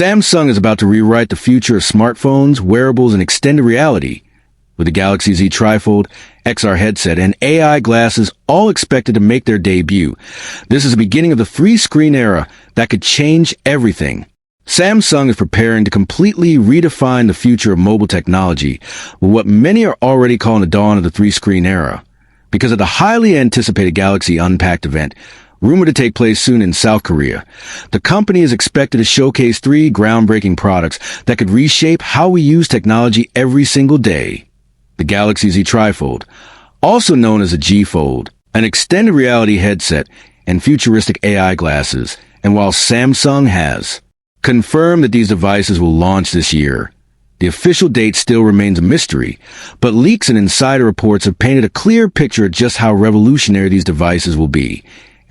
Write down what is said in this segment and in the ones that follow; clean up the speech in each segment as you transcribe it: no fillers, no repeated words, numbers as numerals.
Samsung is about to rewrite the future of smartphones, wearables, and extended reality, with the Galaxy Z Trifold, XR headset, and AI glasses all expected to make their debut. This is the beginning of the three-screen era that could change everything. Samsung is preparing to completely redefine the future of mobile technology with what many are already calling the dawn of the three-screen era. Because of the highly anticipated Galaxy Unpacked event, rumored to take place soon in South Korea, the company is expected to showcase 3 groundbreaking products that could reshape how we use technology every single day. The Galaxy Z Trifold, also known as a G Fold, an extended reality headset, and futuristic AI glasses. And while Samsung has confirmed that these devices will launch this year, the official date still remains a mystery, but leaks and insider reports have painted a clear picture of just how revolutionary these devices will be.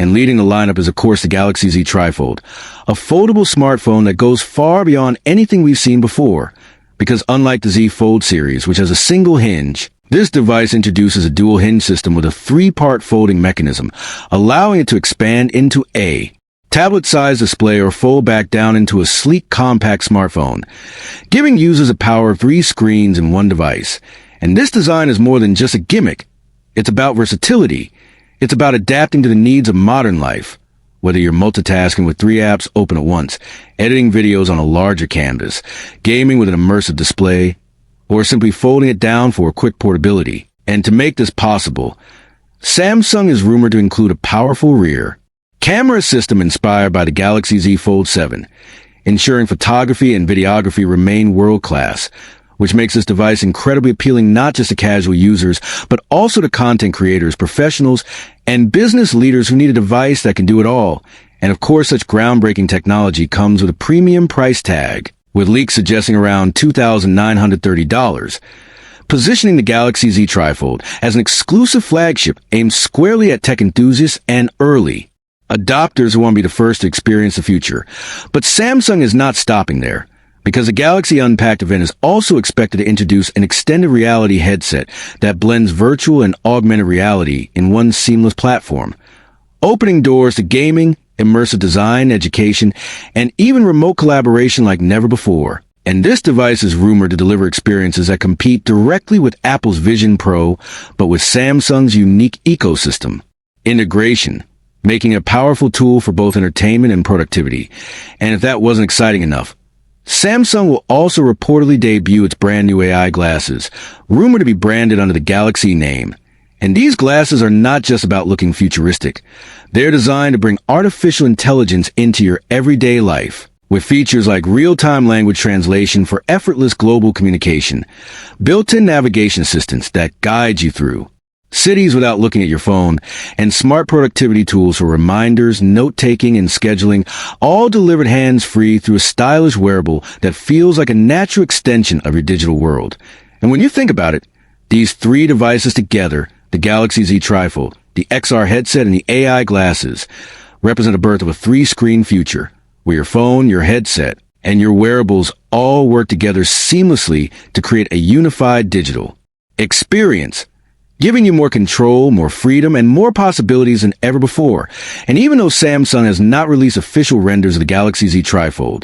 And leading the lineup is, of course, the Galaxy Z Trifold, a foldable smartphone that goes far beyond anything we've seen before. Because unlike the Z Fold series, which has a single hinge, this device introduces a dual-hinge system with a 3-part folding mechanism, allowing it to expand into a tablet-sized display or fold back down into a sleek, compact smartphone, giving users the power of 3 screens in one device. And this design is more than just a gimmick. It's about versatility. It's about adapting to the needs of modern life. Whether you're multitasking with 3 apps open at once, editing videos on a larger canvas, gaming with an immersive display, or simply folding it down for a quick portability. And to make this possible, Samsung is rumored to include a powerful rear camera system inspired by the Galaxy Z Fold 7, ensuring photography and videography remain world-class, which makes this device incredibly appealing not just to casual users, but also to content creators, professionals, and business leaders who need a device that can do it all. And of course, such groundbreaking technology comes with a premium price tag, with leaks suggesting around $2,930, positioning the Galaxy Z Trifold as an exclusive flagship aimed squarely at tech enthusiasts and early adopters who want to be the first to experience the future. But Samsung is not stopping there, because the Galaxy Unpacked event is also expected to introduce an extended reality headset that blends virtual and augmented reality in one seamless platform, opening doors to gaming, immersive design, education, and even remote collaboration like never before. And this device is rumored to deliver experiences that compete directly with Apple's Vision Pro, but with Samsung's unique ecosystem integration, making it a powerful tool for both entertainment and productivity. And if that wasn't exciting enough, Samsung will also reportedly debut its brand new AI glasses, rumored to be branded under the Galaxy name. And these glasses are not just about looking futuristic. They're designed to bring artificial intelligence into your everyday life, with features like real-time language translation for effortless global communication, built-in navigation assistants that guide you through cities without looking at your phone, and smart productivity tools for reminders, note-taking, and scheduling, all delivered hands-free through a stylish wearable that feels like a natural extension of your digital world. And when you think about it, these 3 devices together, the Galaxy Z Trifold, the XR headset, and the AI glasses, represent the birth of a 3-screen future, where your phone, your headset, and your wearables all work together seamlessly to create a unified digital experience, giving you more control, more freedom, and more possibilities than ever before. And even though Samsung has not released official renders of the Galaxy Z Trifold,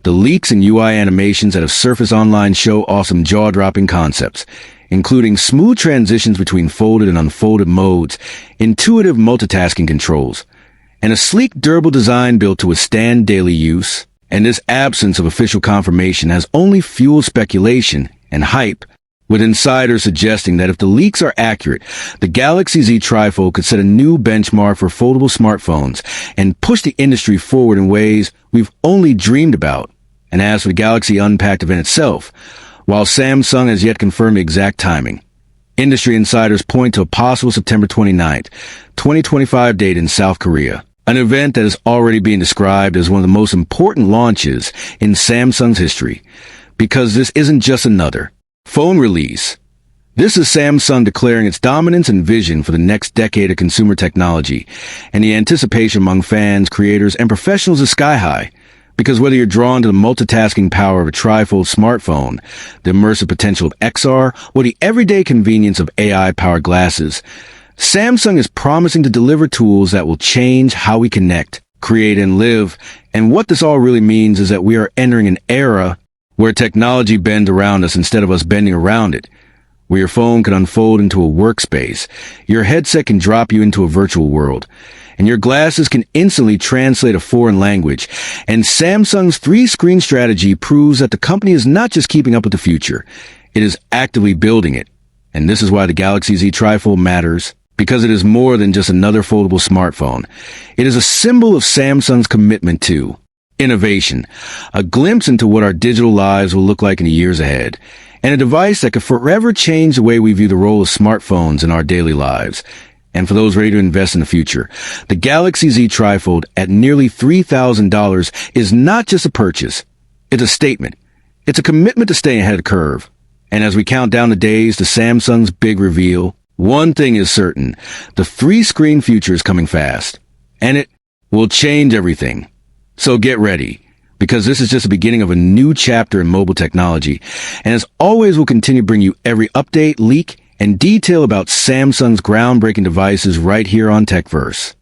the leaks and UI animations that have surfaced online show awesome jaw-dropping concepts, including smooth transitions between folded and unfolded modes, intuitive multitasking controls, and a sleek, durable design built to withstand daily use. And this absence of official confirmation has only fueled speculation and hype, with insiders suggesting that if the leaks are accurate, the Galaxy Z Trifold could set a new benchmark for foldable smartphones and push the industry forward in ways we've only dreamed about. And as for the Galaxy Unpacked event itself, while Samsung has yet confirmed the exact timing, industry insiders point to a possible September 29th, 2025 date in South Korea, an event that is already being described as one of the most important launches in Samsung's history, because this isn't just another phone release. This is Samsung declaring its dominance and vision for the next decade of consumer technology, and the anticipation among fans, creators, and professionals is sky high. Because whether you're drawn to the multitasking power of a trifold smartphone, the immersive potential of XR, or the everyday convenience of AI-powered glasses, Samsung is promising to deliver tools that will change how we connect, create, and live. And what this all really means is that we are entering an era where technology bends around us instead of us bending around it, where your phone can unfold into a workspace, your headset can drop you into a virtual world, and your glasses can instantly translate a foreign language. And Samsung's three-screen strategy proves that the company is not just keeping up with the future, it is actively building it. And this is why the Galaxy Z Trifold matters, because it is more than just another foldable smartphone. It is a symbol of Samsung's commitment to innovation, a glimpse into what our digital lives will look like in the years ahead, and a device that could forever change the way we view the role of smartphones in our daily lives. And for those ready to invest in the future, the Galaxy Z Trifold at nearly $3,000 is not just a purchase. It's a statement. It's a commitment to stay ahead of the curve. And as we count down the days to Samsung's big reveal, one thing is certain. The three-screen future is coming fast. And it will change everything. So get ready, because this is just the beginning of a new chapter in mobile technology. And as always, we'll continue to bring you every update, leak, and detail about Samsung's groundbreaking devices right here on TechVerse.